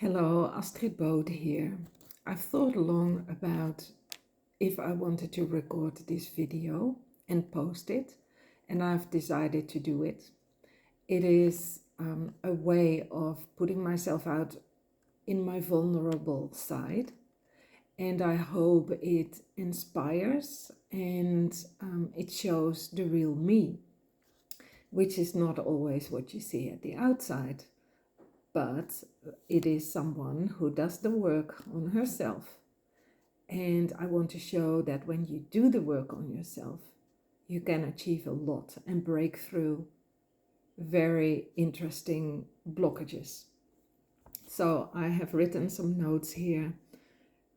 Hello, Astrid Bode here. I've thought long about if I wanted to record this video and post it, and I've decided to do it. It is a way of putting myself out in my vulnerable side, and I hope it inspires and it shows the real me, which is not always what you see at the outside. But it is someone who does the work on herself. And I want to show that when you do the work on yourself, you can achieve a lot and break through very interesting blockages. So I have written some notes here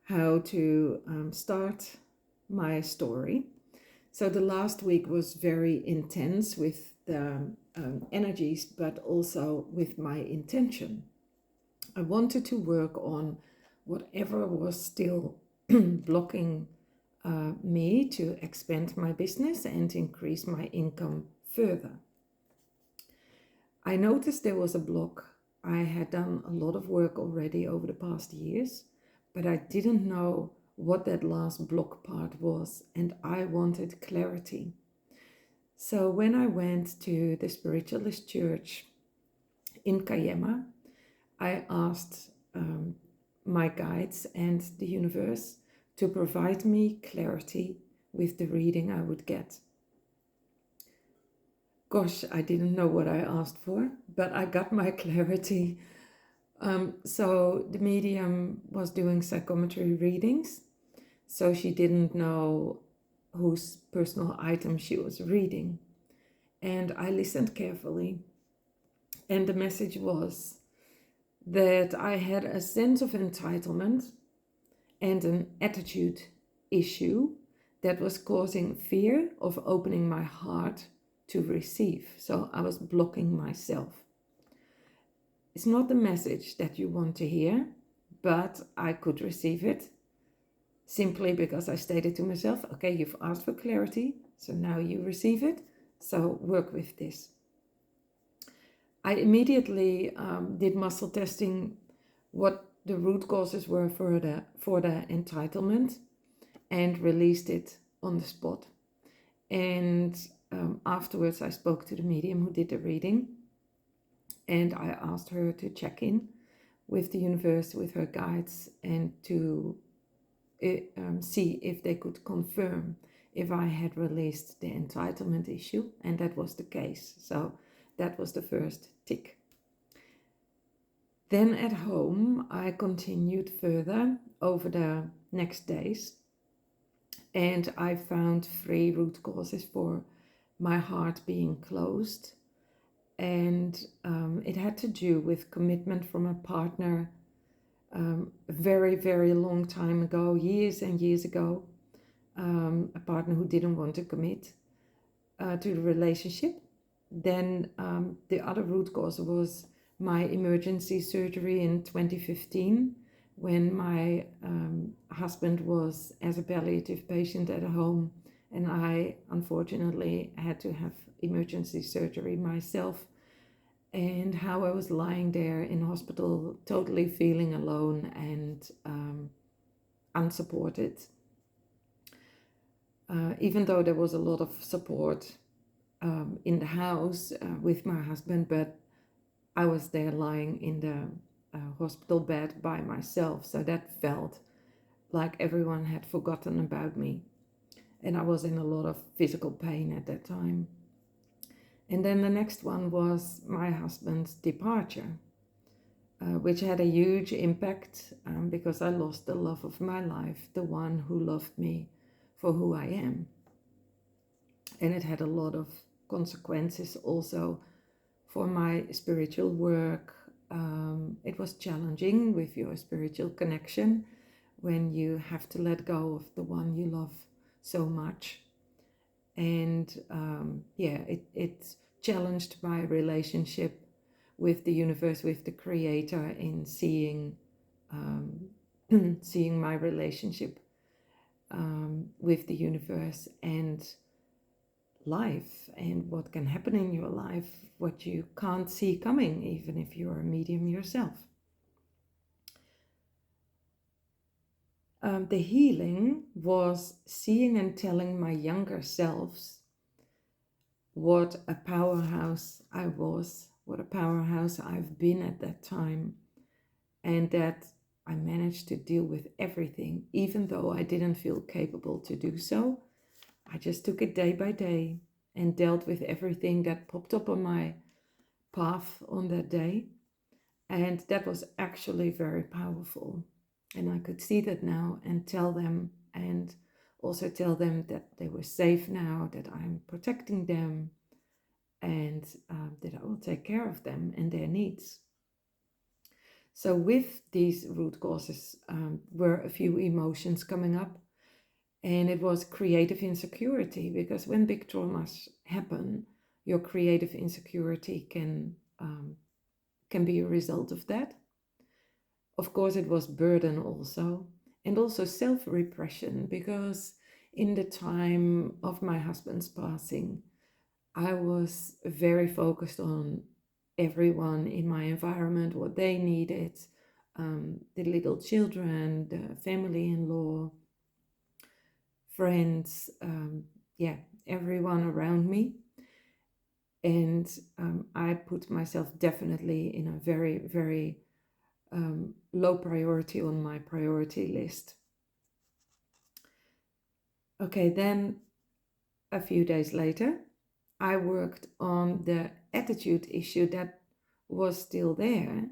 how to start my story. So the last week was very intense with the energies, but also with my intention. I wanted to work on whatever was still blocking me to expand my business and increase my income further. I noticed there was a block. I had done a lot of work already over the past years, but I didn't know what that last block part was, and I wanted clarity. So when I went to the Spiritualist Church in Cayema, I asked my guides and the universe to provide me clarity with the reading I would get. Gosh, I didn't know what I asked for, but I got my clarity. So the medium was doing psychometry readings, so she didn't know whose personal item she was reading. And I listened carefully, and the message was that I had a sense of entitlement and an attitude issue that was causing fear of opening my heart to receive. So I was blocking myself. It's not the message that you want to hear, but I could receive it simply because I stated to myself, okay, you've asked for clarity, so now you receive it, so work with this. I immediately did muscle testing what the root causes were for the entitlement and released it on the spot. And afterwards I spoke to the medium who did the reading, and I asked her to check in with the universe, with her guides, and to see if they could confirm if I had released the entitlement issue, and that was the case. So that was the first tick. Then at home, I continued further over the next days, and I found 3 root causes for my heart being closed. And it had to do with commitment from a partner a very, very long time ago, years and years ago, a partner who didn't want to commit to the relationship. Then the other root cause was my emergency surgery in 2015, when my husband was as a palliative patient at home, and I unfortunately had to have emergency surgery myself, and how I was lying there in hospital totally feeling alone and unsupported. Even though there was a lot of support in the house with my husband, but I was there lying in the hospital bed by myself, so that felt like everyone had forgotten about me, and I was in a lot of physical pain at that time. And then the next one was my husband's departure, which had a huge impact because I lost the love of my life, the one who loved me for who I am. And it had a lot of consequences also for my spiritual work. It was challenging with your spiritual connection when you have to let go of the one you love so much. And it challenged my relationship with the universe, with the creator, in seeing seeing my relationship with the universe and life, and what can happen in your life, what you can't see coming, even if you're a medium yourself. The healing was seeing and telling my younger selves what a powerhouse I was, what a powerhouse I've been at that time, and that I managed to deal with everything, even though I didn't feel capable to do so. I just took it day by day and dealt with everything that popped up on my path on that day. And that was actually very powerful. And I could see that now and tell them, and also tell them that they were safe now, that I'm protecting them, and that I will take care of them and their needs. So with these root causes were a few emotions coming up, and it was creative insecurity, because when big traumas happen, your creative insecurity can be a result of that. Of course, it was burden also, and also self-repression, because in the time of my husband's passing, I was very focused on everyone in my environment, what they needed, the little children, the family-in-law, friends, everyone around me. And I put myself definitely in a very, very low priority on my priority list. Okay, then a few days later, I worked on the attitude issue that was still there,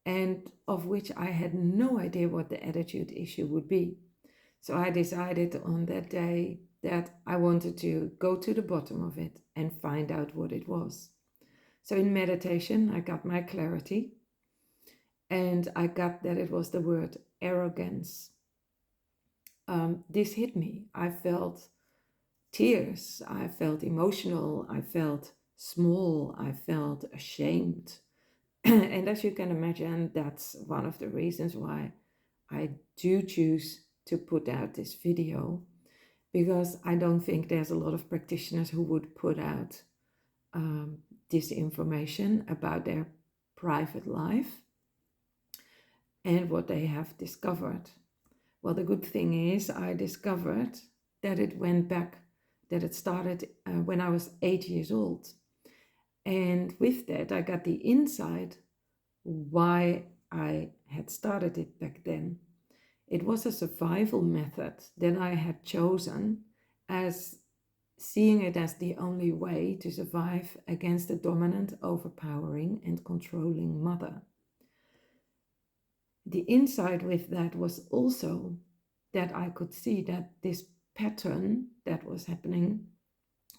and of which I had no idea what the attitude issue would be. So I decided on that day that I wanted to go to the bottom of it and find out what it was. So in meditation, I got my clarity, and I got that it was the word arrogance. This hit me. I felt tears, I felt emotional, I felt small, I felt ashamed. And as you can imagine, that's one of the reasons why I do choose to put out this video, because I don't think there's a lot of practitioners who would put out this information about their private life and what they have discovered. Well, the good thing is I discovered that it went back, that it started when I was 8 years old. And with that, I got the insight why I had started it back then. It was a survival method that I had chosen, as seeing it as the only way to survive against a dominant, overpowering, and controlling mother. The insight with that was also that I could see that this pattern that was happening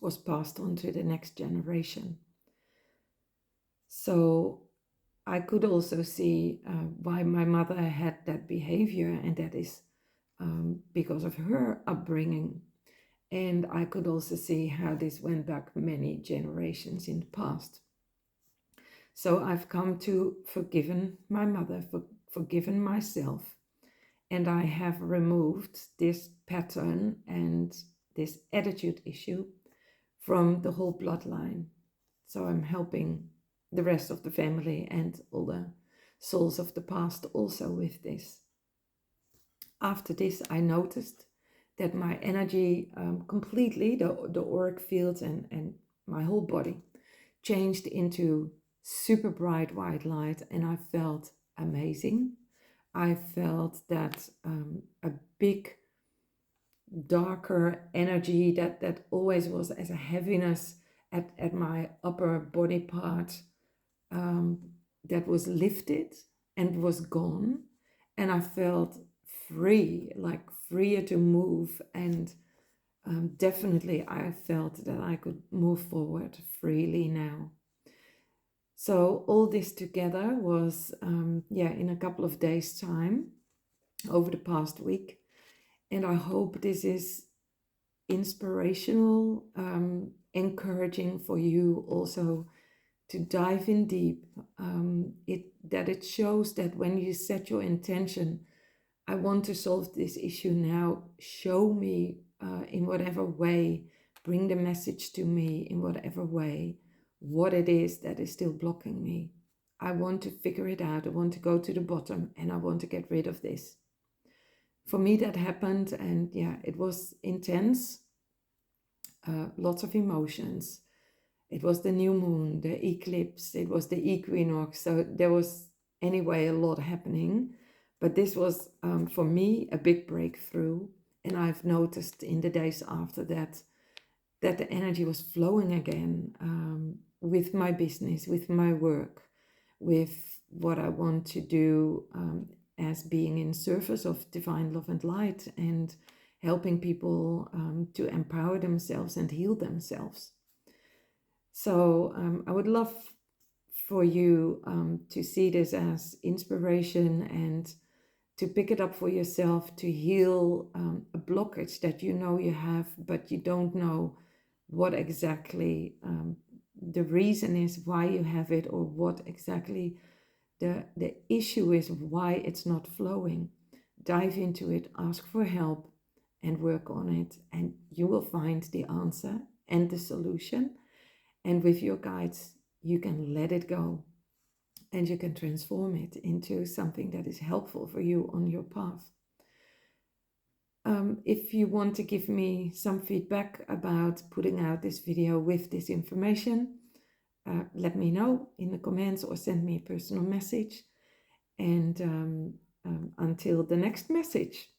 was passed on to the next generation. So I could also see why my mother had that behavior, and that is because of her upbringing. And I could also see how this went back many generations in the past. So I've come to forgiven my mother, forgiven myself, and I have removed this pattern and this attitude issue from the whole bloodline. So I'm helping the rest of the family and all the souls of the past also with this. After this, I noticed that my energy completely, the auric field and my whole body changed into super bright white light, and I felt amazing. I felt that a big, darker energy that always was as a heaviness at my upper body part that was lifted and was gone. And I felt free, like freer to move. And definitely I felt that I could move forward freely now. So all this together was, in a couple of days' time over the past week. And I hope this is inspirational, encouraging for you also to dive in deep. That it shows that when you set your intention, I want to solve this issue now, show me in whatever way, bring the message to me in whatever way, what it is that is still blocking me. I want to figure it out. I want to go to the bottom, and I want to get rid of this. for me that happened, and yeah, it was intense, lots of emotions. It was the new moon, the eclipse, it was the equinox, so there was anyway a lot happening. But this was, for me, a big breakthrough. And I've noticed in the days after that that the energy was flowing again, with my business, with my work, with what I want to do, as being in service of divine love and light, and helping people to empower themselves and heal themselves. So I would love for you to see this as inspiration and to pick it up for yourself, to heal a blockage that you know you have, but you don't know what exactly the reason is why you have it, or what exactly the issue is of why it's not flowing. Dive into it, ask for help, and work on it, and you will find the answer and the solution. And with your guides, you can let it go and you can transform it into something that is helpful for you on your path. If you want to give me some feedback about putting out this video with this information, let me know in the comments or send me a personal message. And until the next message.